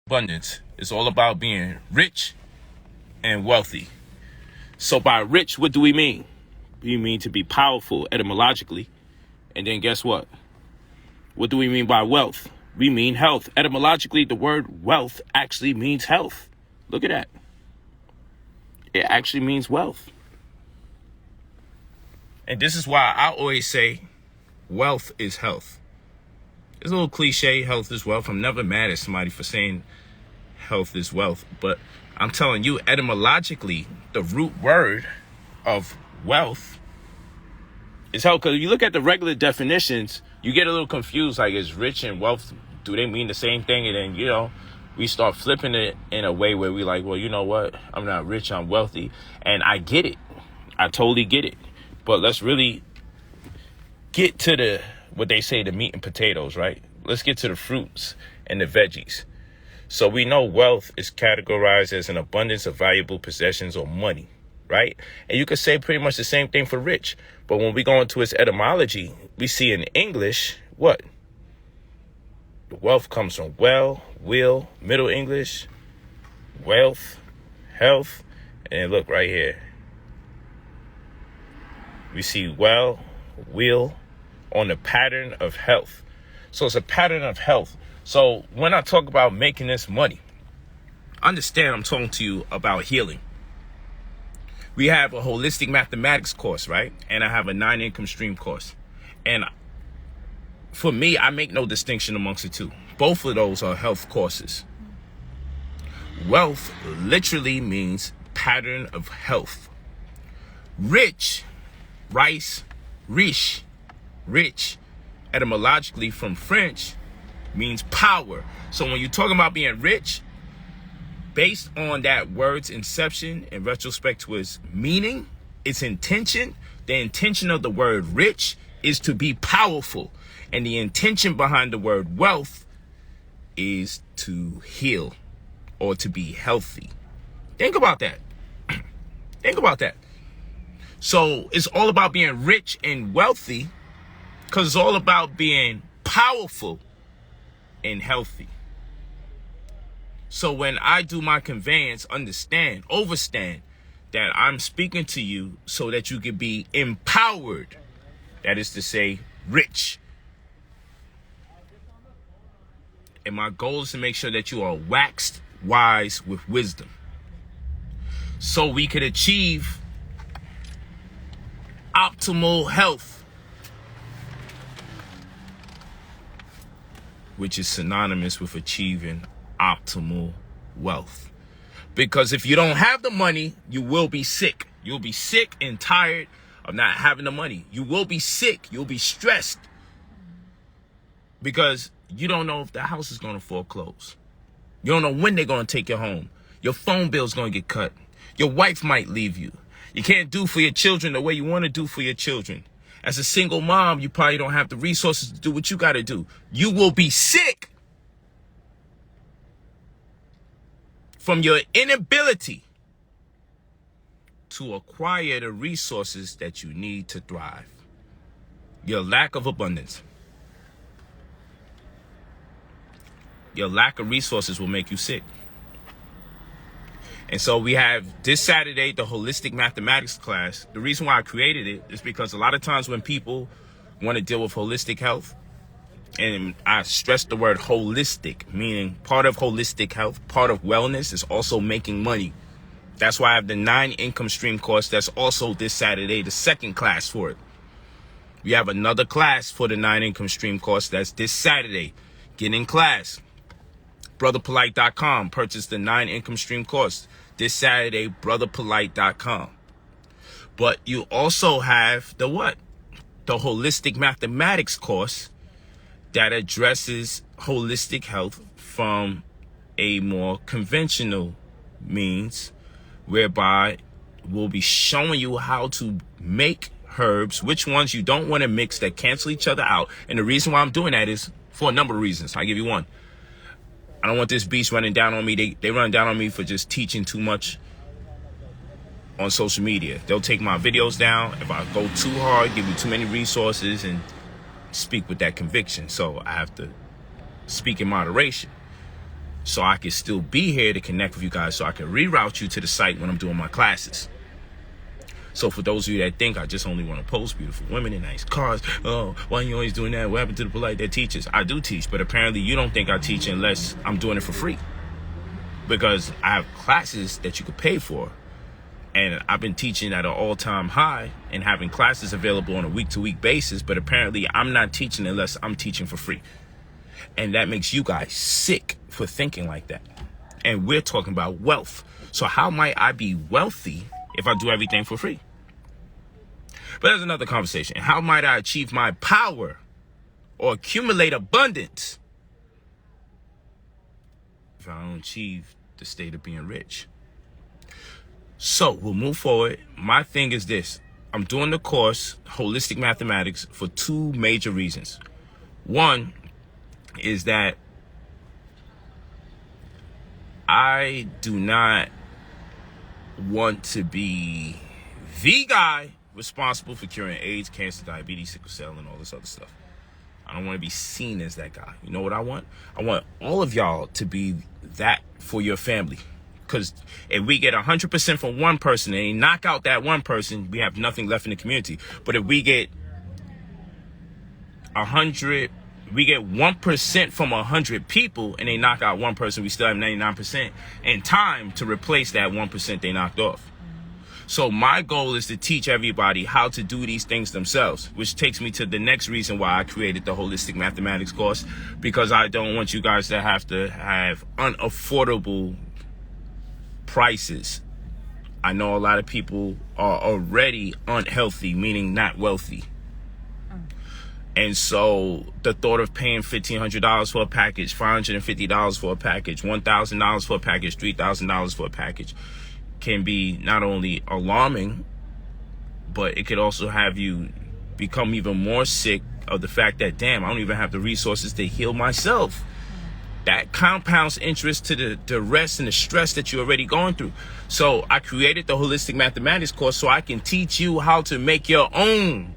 abundance. It's all about being rich and wealthy. So by rich, what do we mean? We mean to be powerful etymologically. And then guess what? What do we mean by wealth? We mean health. Etymologically, the word wealth actually means health. Look at that. It actually means wealth. And this is why I always say wealth is health. It's a little cliche, health is wealth. I'm never mad at somebody for saying health is wealth. But I'm telling you, etymologically, the root word of wealth is health. Because if you look at the regular definitions, you get a little confused. Like, is rich and wealth, do they mean the same thing? And then, we start flipping it in a way where we like, well, you know what? I'm not rich, I'm wealthy. And I get it. I totally get it. But let's really get to what they say, the meat and potatoes, right? Let's get to the fruits and the veggies. So we know wealth is categorized as an abundance of valuable possessions or money, right? And you could say pretty much the same thing for rich. But when we go into its etymology, we see in English, what? The wealth comes from well, will, Middle English, wealth, health, and look right here. We see well, will, on the pattern of health. So it's a pattern of health. So when I talk about making this money, understand I'm talking to you about healing. We have a holistic mathematics course, right? And I have a 9-income stream course. And for me, I make no distinction amongst the two. Both of those are health courses. Wealth literally means pattern of health. Rich, rice, riche, rich, etymologically from French, means power. So when you're talking about being rich, based on that word's inception in retrospect to its meaning, its intention, the intention of the word rich is to be powerful. And the intention behind the word wealth is to heal or to be healthy. Think about that. Think about that. So it's all about being rich and wealthy because it's all about being powerful and healthy. So when I do my conveyance, understand that I'm speaking to you so that you can be empowered. That is to say, rich. And my goal is to make sure that you are waxed wise with wisdom, so we could achieve optimal health, which is synonymous with achieving optimal wealth. Because if you don't have the money, you will be sick. You'll be sick and tired of not having the money. You will be sick. You'll be stressed because you don't know if the house is going to foreclose. You don't know when they're going to take your home. Your phone bill is going to get cut. Your wife might leave you. You can't do for your children the way you want to do for your children. As a single mom, you probably don't have the resources to do what you got to do. You will be sick from your inability to acquire the resources that you need to thrive. Your lack of abundance. Your lack of resources will make you sick. And so we have this Saturday, the holistic mathematics class. The reason why I created it is because a lot of times when people want to deal with holistic health, and I stress the word holistic, meaning part of holistic health, part of wellness is also making money. That's why I have the 9-income stream course. That's also this Saturday, the second class for it. We have another class for the 9-income stream course. That's this Saturday. Get in class. brotherpolight.com. Purchase the 9-income stream course this Saturday, brotherpolight.com. But you also have the what? The holistic mathematics course that addresses holistic health from a more conventional means, whereby we'll be showing you how to make herbs, which ones you don't want to mix that cancel each other out. And the reason why I'm doing that is for a number of reasons. I'll give you one. I don't want this beast running down on me. They run down on me for just teaching too much on social media. They'll take my videos down if I go too hard, give you too many resources, and speak with that conviction. So I have to speak in moderation. so I can still be here to connect with you guys, so I can reroute you to the site when I'm doing my classes. So for those of you that think I just only want to post beautiful women in nice cars, oh, why are you always doing that? What happened to the Polight that teaches? I do teach, but apparently you don't think I teach unless I'm doing it for free. Because I have classes that you could pay for. And I've been teaching at an all-time high and having classes available on a week-to-week basis, but apparently I'm not teaching unless I'm teaching for free. And that makes you guys sick for thinking like that. And we're talking about wealth. So how might I be wealthy if I do everything for free? But there's another conversation. How might I achieve my power or accumulate abundance if I don't achieve the state of being rich? So we'll move forward. My thing is this. I'm doing the course, Holistic Mathematics, for two major reasons. One is that I do not want to be the guy responsible for curing AIDS, cancer, diabetes, sickle cell, and all this other stuff. I don't want to be seen as that guy. You know what I want? I want all of y'all to be that for your family. Because if we get 100% from one person and they knock out that one person, we have nothing left in the community. But if we get 1% from 100 people and they knock out one person, we still have 99% and time to replace that 1% they knocked off. So my goal is to teach everybody how to do these things themselves, which takes me to the next reason why I created the Holistic Mathematics course, because I don't want you guys to have unaffordable prices. I know a lot of people are already unhealthy, meaning not wealthy. And so the thought of paying $1,500 for a package, $550 for a package, $1,000 for a package, $3,000 for a package can be not only alarming, but it could also have you become even more sick of the fact that, damn, I don't even have the resources to heal myself. That compounds interest to the rest and the stress that you're already going through. So I created the Holistic Mathematics course so I can teach you how to make your own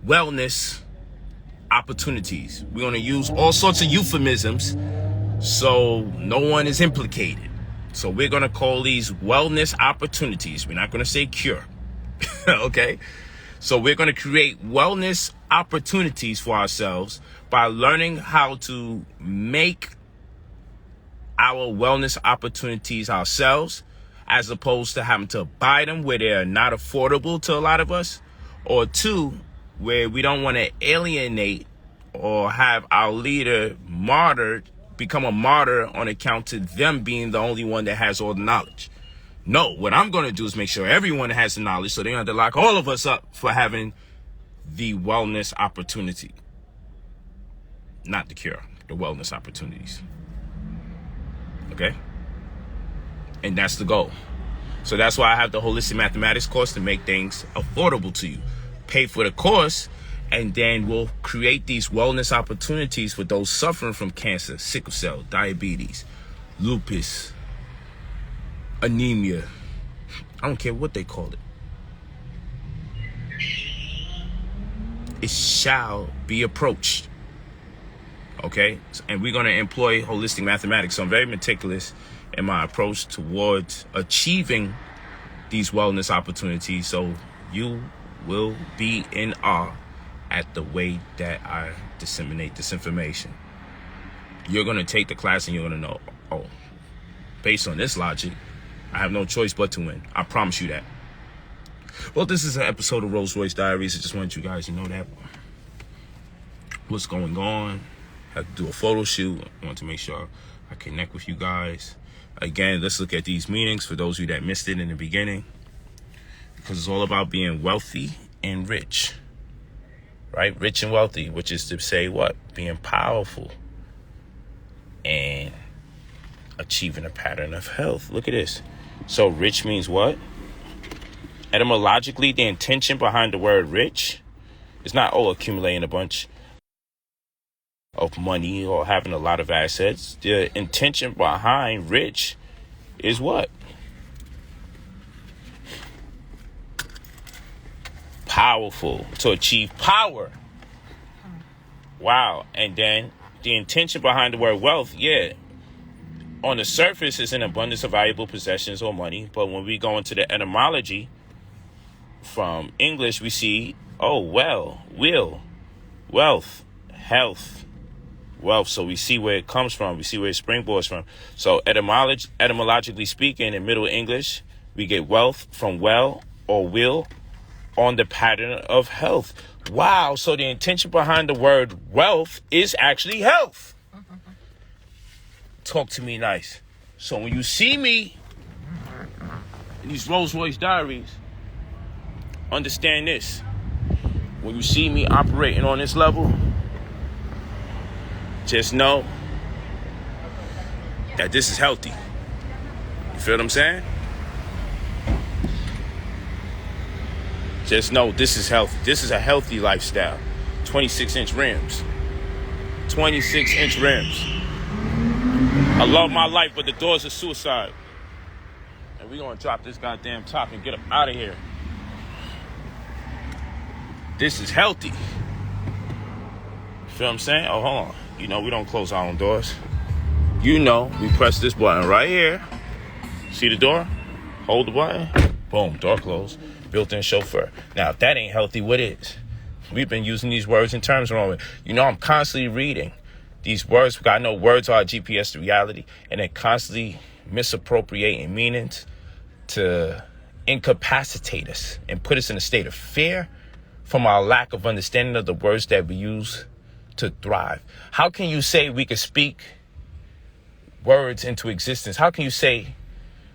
wellness opportunities. We're going to use all sorts of euphemisms so no one is implicated. So we're going to call these wellness opportunities. We're not going to say cure. Okay? So we're going to create wellness opportunities for ourselves by learning how to make our wellness opportunities ourselves, as opposed to having to buy them where they're not affordable to a lot of us, or two, where we don't want to alienate or have our leader become a martyr on account of them being the only one that has all the knowledge. No, what I'm going to do is make sure everyone has the knowledge, so they don't have to lock all of us up for having the wellness opportunity. Not the cure, the wellness opportunities. Okay? And that's the goal. So that's why I have the Holistic Mathematics course, to make things affordable to you. Pay for the course, and then we'll create these wellness opportunities for those suffering from cancer, sickle cell, diabetes, lupus, anemia. I don't care what they call it. It shall be approached. Okay? And we're going to employ Holistic Mathematics. So I'm very meticulous in my approach towards achieving these wellness opportunities. So you will be in awe at the way that I disseminate this information. You're going to take the class and you're going to know, oh, based on this logic, I have no choice but to win. I promise you that. Well, this is an episode of Rolls Royce Diaries. I just want you guys to know that what's going on. I had to do a photo shoot. I want to make sure I connect with you guys. Again, let's look at these meanings for those of you that missed it in the beginning, because it's all about being wealthy and rich, right? Rich and wealthy, which is to say what? Being powerful and achieving a pattern of health. Look at this. So rich means what? Etymologically, the intention behind the word rich is not, accumulating a bunch of money or having a lot of assets. The intention behind rich is what? Powerful. To achieve power. Wow. And then the intention behind the word wealth, yeah, on the surface is an abundance of valuable possessions or money. But when we go into the etymology from English, we see, will, wealth, health, wealth. So we see where it comes from. We see where it springboards from. So etymologically speaking, in Middle English, we get wealth from well or will on the pattern of health. Wow. So the intention behind the word wealth is actually health. Talk to me nice. So when you see me in these Rolls Royce diaries, understand this. When you see me operating on this level, just know that this is healthy. You feel what I'm saying? Just know this is healthy. This is a healthy lifestyle. 26-inch rims. 26-inch rims. I love my life, but the doors are suicide. And we're going to drop this goddamn top and get up out of here. This is healthy. You feel what I'm saying? Oh, hold on. You know, we don't close our own doors. You know, we press this button right here. See the door? Hold the button. Boom, door closed. Built-in chauffeur. Now, if that ain't healthy, what is? We've been using these words and terms wrong. You know, I'm constantly reading these words. I know words are a GPS to reality, and they're constantly misappropriating meanings to incapacitate us and put us in a state of fear from our lack of understanding of the words that we use to thrive. How can you say we could speak words into existence? How can you say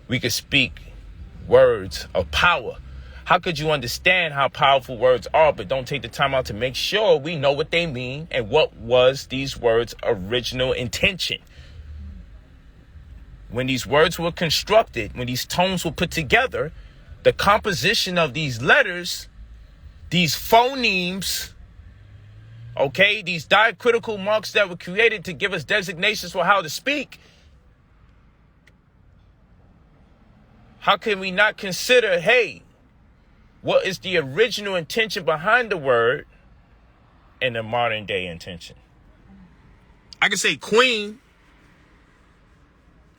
we could speak words of power? How could you understand how powerful words are, but don't take the time out to make sure we know what they mean and what was these words' original intention? When these words were constructed, when these tones were put together, the composition of these letters, these phonemes, okay, these diacritical marks that were created to give us designations for how to speak, how can we not consider, hey, what is the original intention behind the word and the modern day intention? I can say queen,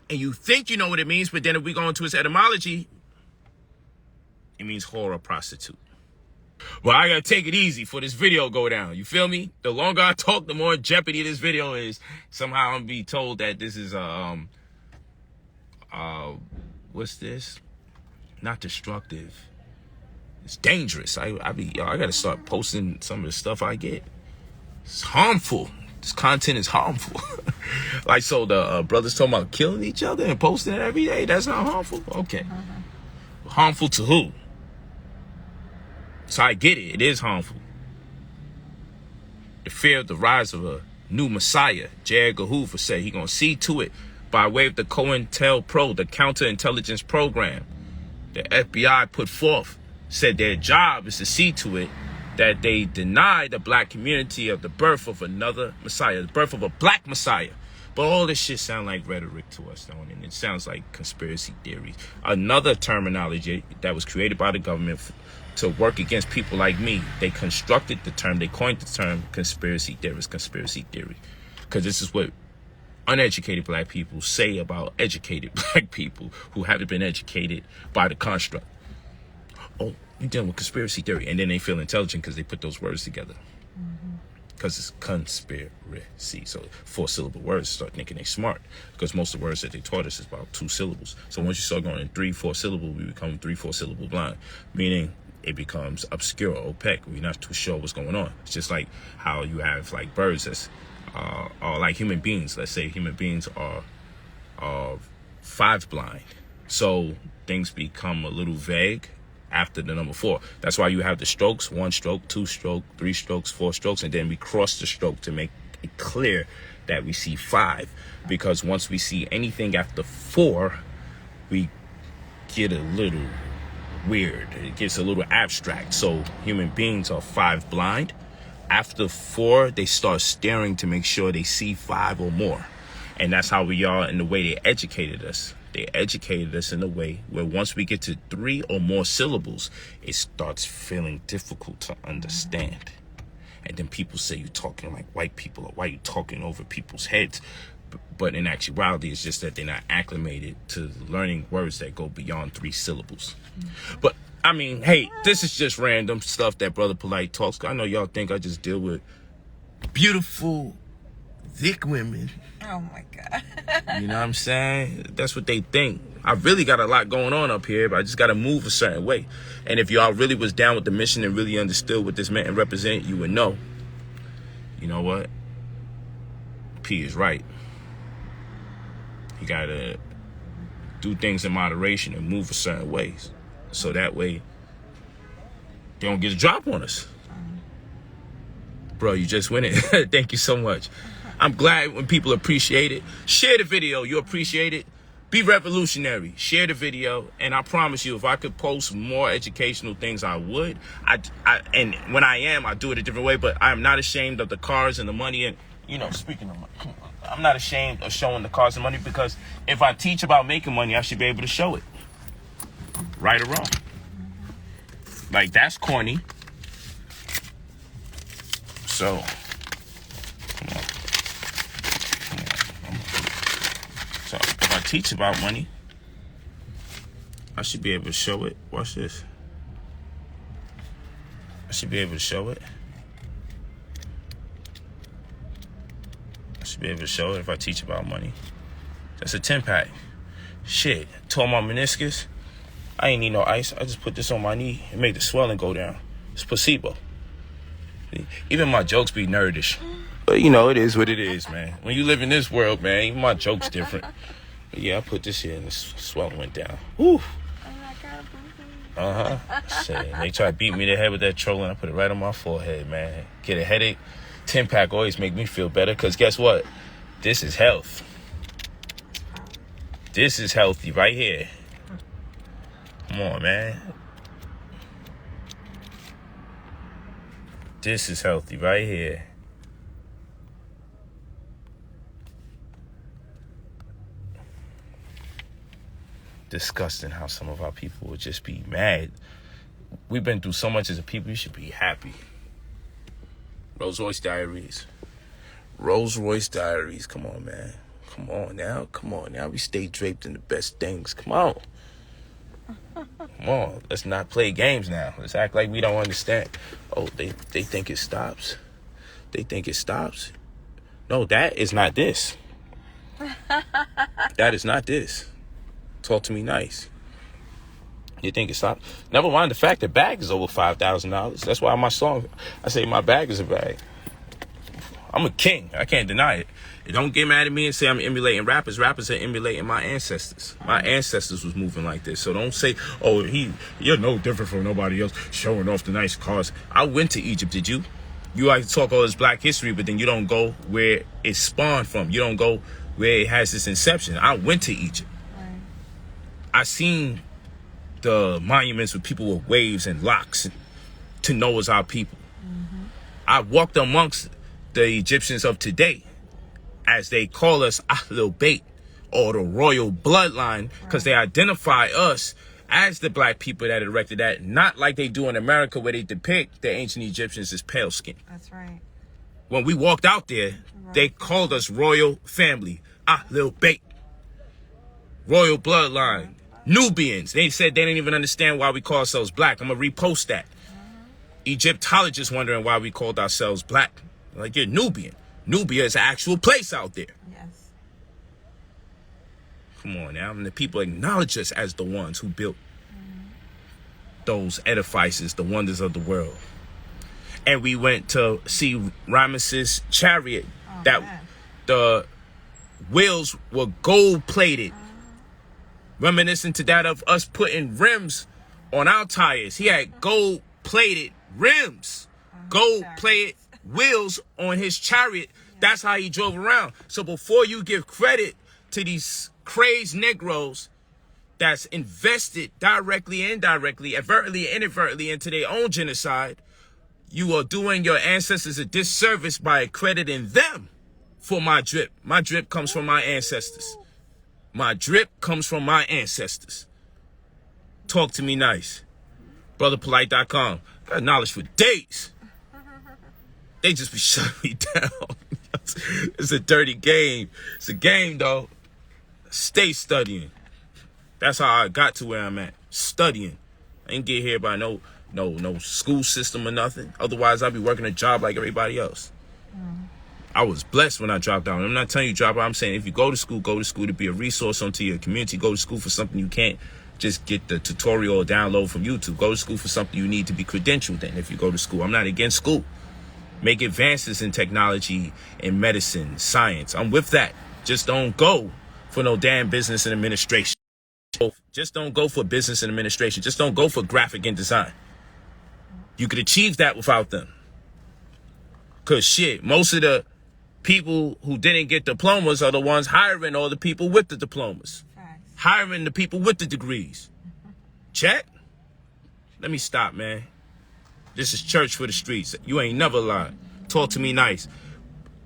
and you think you know what it means, but then if we go into its etymology, it means whore or prostitute. Well, I gotta take it easy for this video go down. You feel me? The longer I talk, the more jeopardy this video is. Somehow I'm gonna be told that this is what's this? Not destructive. It's dangerous. I gotta start posting some of the stuff I get. It's harmful. This content is harmful. Like, so the brothers talking about killing each other and posting it every day. That's not harmful? Okay. Harmful to who? So I get it. It is harmful. The fear of the rise of a new messiah, J. Edgar Hoover said he gonna see to it by way of the COINTELPRO, the counterintelligence program the FBI put forth. Said their job is to see to it that they deny the black community of the birth of another messiah, the birth of a black messiah. But all this shit sound like rhetoric to us, don't it? It sounds like conspiracy theories. Another terminology that was created by the government to work against people like me. They constructed the term, they coined the term conspiracy theorist, conspiracy theory. Because this is what uneducated black people say about educated black people who haven't been educated by the construct. Oh, you're dealing with conspiracy theory. And then they feel intelligent because they put those words together. Because it's conspiracy. So 4-syllable words start thinking they smart. Because most of the words that they taught us is about 2 syllables. So once you start going in 3-4 syllable, we become 3-4 syllable blind. Meaning it becomes obscure, opaque. We're not too sure what's going on. It's just like how you have like birds that's are like human beings. Let's say human beings are 5 blind. So things become a little vague after the number 4. That's why you have the strokes, 1 stroke, 2 stroke, 3 strokes, 4 strokes, and then we cross the stroke to make it clear that we see 5. Because once we see anything after 4, we get a little weird. It gets a little abstract. So human beings are 5 blind. After 4, they start staring to make sure they see 5 or more. And that's how we are in the way they educated us. They educated us in a way where once we get to 3 or more syllables, it starts feeling difficult to understand. And then people say you're talking like white people, or why you talking over people's heads. But in actuality, it's just that they're not acclimated to learning words that go beyond 3 syllables. But I mean, hey, this is just random stuff that Brother Polight talks. I know y'all think I just deal with beautiful, thick women. Oh my God. You know what I'm saying? That's what they think. I really got a lot going on up here, but I just got to move a certain way. And if y'all really was down with the mission and really understood what this meant and represent, you would know. You know what? P is right. You got to do things in moderation and move a certain ways. So that way, they don't get a drop on us. Bro, you just win it. Thank you so much. I'm glad when people appreciate it. Share the video. You appreciate it. Be revolutionary. Share the video. And I promise you, if I could post more educational things, I would. And when I am, I do it a different way. But I'm not ashamed of the cars and the money. And, you know, speaking of money, I'm not ashamed of showing the cars and money, because if I teach about making money, I should be able to show it. Right or wrong. Like, that's corny. So, come on. So, if I teach about money, I should be able to show it. Watch this. I should be able to show it. I should be able to show it if I teach about money. That's a 10-pack. Shit, tore my meniscus. I ain't need no ice. I just put this on my knee and made the swelling go down. It's placebo. Even my jokes be nerdish. But, you know, it is what it is, man. When you live in this world, man, even my joke's different. But yeah, I put this here and the swelling went down. Woo. Shit, they try to beat me in the head with that trolling. I put it right on my forehead, man. Get a headache. 10-pack always make me feel better, because guess what? This is health. This is healthy right here. Come on, man. This is healthy right here. Disgusting how some of our people would just be mad. We've been through so much as a people. You should be happy. Rolls Royce Diaries. Rolls Royce Diaries. Come on, man. Come on now. Come on now. We stay draped in the best things. Come on. Come on. Let's not play games now. Let's act like we don't understand. Oh, they think it stops. They think it stops. No, that is not this. That is not this. Talk to me nice. You think it stops? Never mind the fact that bag is over $5,000. That's why my song, I say my bag is a bag. I'm a king. I can't deny it. Don't get mad at me and say I'm emulating rappers. Rappers are emulating my ancestors. My ancestors was moving like this. So don't say, oh, you're no different from nobody else showing off the nice cars. I went to Egypt, did you? You like to talk all this black history, but then you don't go where it spawned from. You don't go where it has its inception. I went to Egypt. Right. I seen the monuments with people with waves and locks to know as our people. Mm-hmm. I walked amongst the Egyptians of today, as they call us Ahlul Bayt, or the royal bloodline, because they identify us as the black people that erected that, not like they do in America where they depict the ancient Egyptians as pale skin. That's right. When we walked out there, they called us royal family, Ahlul Bayt, royal bloodline, Nubians. They said they didn't even understand why we call ourselves black. I'm going to repost that. Egyptologists wondering why we called ourselves black. Like, you're Nubian. Nubia is an actual place out there. Yes. Come on now. And the people acknowledge us as the ones who built those edifices, the wonders of the world. And we went to see Ramesses' chariot. The wheels were gold-plated. Reminiscent to that of us putting rims on our tires. He had gold-plated rims. Gold-plated wheels on his chariot. That's how he drove around. So before you give credit to these crazed Negroes that's invested directly and indirectly, overtly and inadvertently into their own genocide, you are doing your ancestors a disservice by accrediting them for my drip. My drip comes from my ancestors. My drip comes from my ancestors. Talk to me nice. brotherpolight.com. Got knowledge for days. They just be shutting me down. It's a dirty game. It's a game, though. Stay studying. That's how I got to where I'm at. Studying. I ain't get here by no school system or nothing. Otherwise, I'd be working a job like everybody else. I was blessed when I dropped out. I'm not telling you drop out. I'm saying if you go to school to be a resource onto your community. Go to school for something you can't just get the tutorial or download from YouTube. Go to school for something you need to be credentialed in if you go to school. I'm not against school. Make advances in technology, in medicine, science. I'm with that. Just don't go for no damn business and administration. Just don't go for business and administration. Just don't go for graphic and design. You could achieve that without them. Because shit, most of the people who didn't get diplomas are the ones hiring all the people with the diplomas. Thanks. Hiring the people with the degrees. Check? Let me stop, man. This is church for the streets. You ain't never lied. Talk to me nice.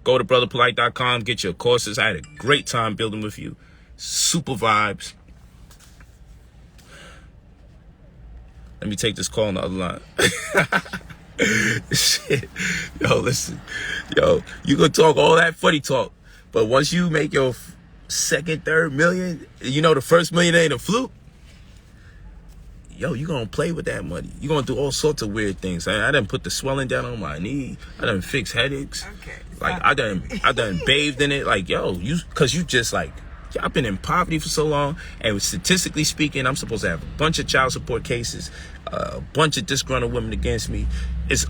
Go to brotherpolight.com. Get your courses. I had a great time building with you. Super vibes. Let me take this call on the other line. Shit. Yo, listen. Yo, you gonna talk all that funny talk. But once you make your second, third million, you know the first million ain't a fluke. Yo, you gonna play with that money. You gonna do all sorts of weird things. I done put the swelling down on my knee. I done fix headaches. Okay. Like I done bathed in it. Like, yo, cause you just like, I've been in poverty for so long, and statistically speaking, I'm supposed to have a bunch of child support cases, a bunch of disgruntled women against me.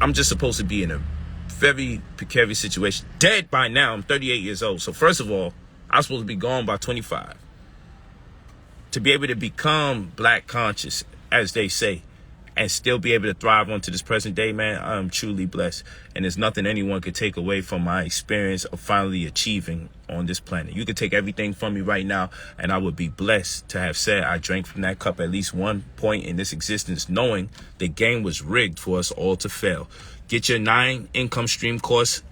I'm just supposed to be in a very precarious situation. Dead by now. I'm 38 years old. So first of all, I'm supposed to be gone by 25. To be able to become black conscious, as they say, and still be able to thrive onto this present day, man, I'm truly blessed. And there's nothing anyone could take away from my experience of finally achieving on this planet. You could take everything from me right now, and I would be blessed to have said I drank from that cup at least one point in this existence, knowing the game was rigged for us all to fail. Get your 9 income stream course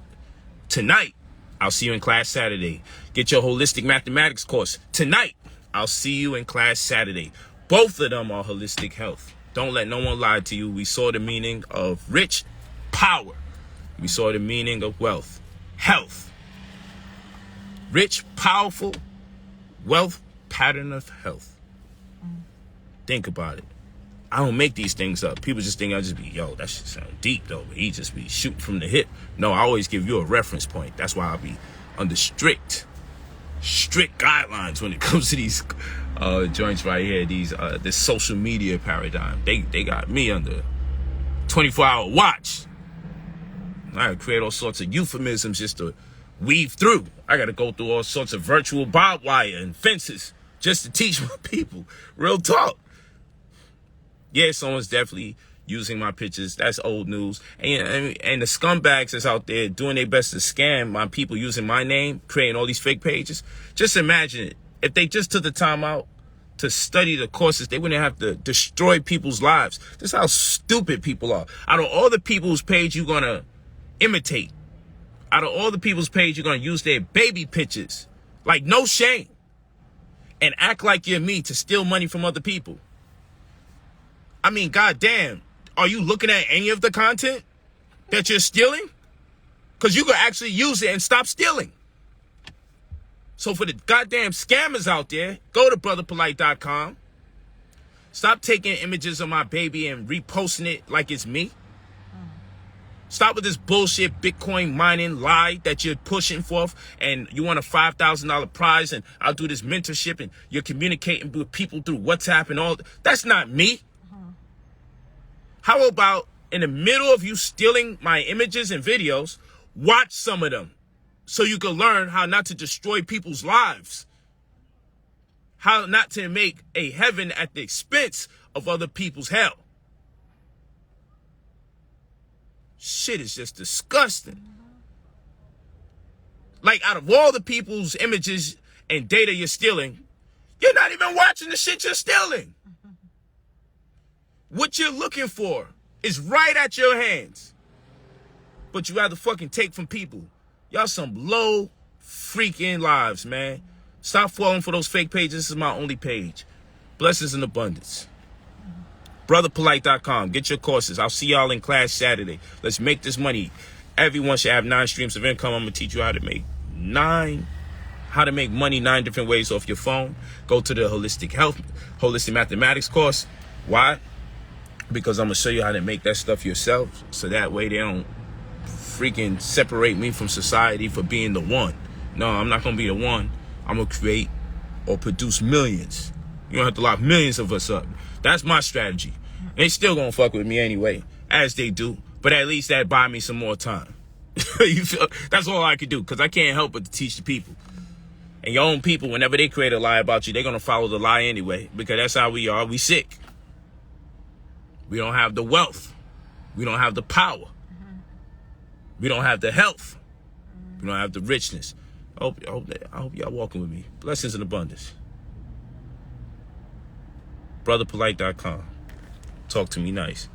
tonight. I'll see you in class Saturday. Get your holistic mathematics course tonight. I'll see you in class Saturday. Both of them are holistic health. Don't let no one lie to you. We saw the meaning of rich, power. We saw the meaning of wealth, health. Rich, powerful, wealth, pattern of health. Think about it. I don't make these things up. People just think I just be, yo, that shit sound deep though. But he just be shooting from the hip. No, I always give you a reference point. That's why I'll be under strict guidelines when it comes to these joints right here. This social media paradigm. They got me under 24-hour watch. I create all sorts of euphemisms just to weave through. I got to go through all sorts of virtual barbed wire and fences just to teach my people. Real talk. Yeah, someone's definitely using my pictures. That's old news. And the scumbags that's out there doing their best to scam my people using my name, creating all these fake pages. Just imagine it. If they just took the time out to study the courses, they wouldn't have to destroy people's lives. This is how stupid people are. Out of all the people's page you're going to imitate, out of all the people's page you're going to use their baby pictures, like no shame, and act like you're me to steal money from other people. I mean, goddamn, are you looking at any of the content that you're stealing? Because you could actually use it and stop stealing. So for the goddamn scammers out there, go to brotherpolight.com. Stop taking images of my baby and reposting it like it's me. Stop with this bullshit Bitcoin mining lie that you're pushing forth, and you want a $5,000 prize, and I'll do this mentorship, and you're communicating with people through WhatsApp and all. That's not me. How about in the middle of you stealing my images and videos, watch some of them so you can learn how not to destroy people's lives, how not to make a heaven at the expense of other people's hell. Shit is just disgusting. Like, out of all the people's images and data you're stealing, you're not even watching the shit you're stealing. What you're looking for is right at your hands. But you rather fucking take from people. Y'all some low freaking lives, man. Stop falling for those fake pages. This is my only page. Blessings in abundance. brotherpolight.com. Get your courses. I'll see y'all in class Saturday. Let's make this money. Everyone should have 9 streams of income. I'm gonna teach you how to make money 9 different ways off your phone. Go to the holistic mathematics course. Why? Because I'm gonna show you how to make that stuff yourself, so that way they don't freaking separate me from society for being the one. No, I'm not gonna be the one. I'm gonna create or produce millions. You don't have to lock millions of us up. That's my strategy. They still gonna fuck with me anyway, as they do. But at least that buy me some more time. You feel? That's all I could do, because I can't help but to teach the people. And your own people, whenever they create a lie about you, they're gonna follow the lie anyway, because that's how we are. We sick. We don't have the wealth. We don't have the power. We don't have the health. We don't have the richness. I hope y'all walking with me. Blessings in abundance. brotherpolight.com. Talk to me nice.